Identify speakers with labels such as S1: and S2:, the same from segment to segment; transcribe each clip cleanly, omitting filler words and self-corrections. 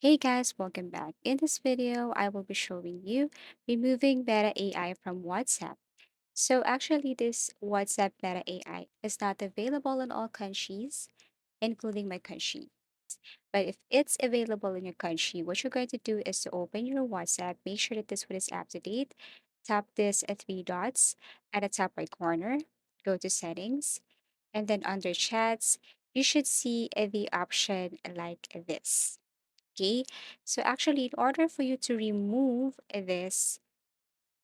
S1: Hey guys, welcome back. In this video, I will be showing you removing Meta AI from WhatsApp. So actually, this WhatsApp Meta AI is not available in all countries, including my country. But if it's available in your country, what you're going to do is to open your WhatsApp, make sure that this one is up to date, tap this three dots at the top right corner, go to settings, and then under chats, you should see the option like this. Okay, so actually, in order for you to remove this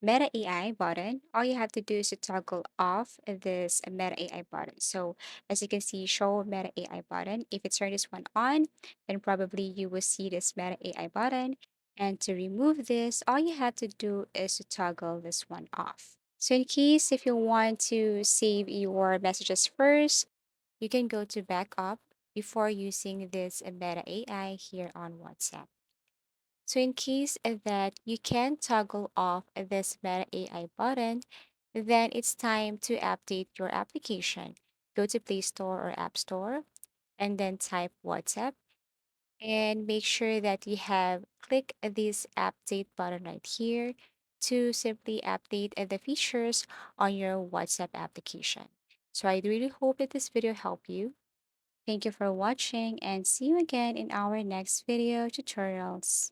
S1: Meta AI button, all you have to do is to toggle off this Meta AI button. So as you can see, show Meta AI button. If you turn this one on, then probably you will see this Meta AI button. And to remove this, all you have to do is to toggle this one off. So in case if you want to save your messages first, you can go to backup before using this Meta AI here on WhatsApp. So in case that you can toggle off this Meta AI button, then it's time to update your application. Go to Play Store or App Store and then type WhatsApp and make sure that you have click this update button right here to simply update the features on your WhatsApp application. So I really hope that this video helped you. Thank you for watching and see you again in our next video tutorials.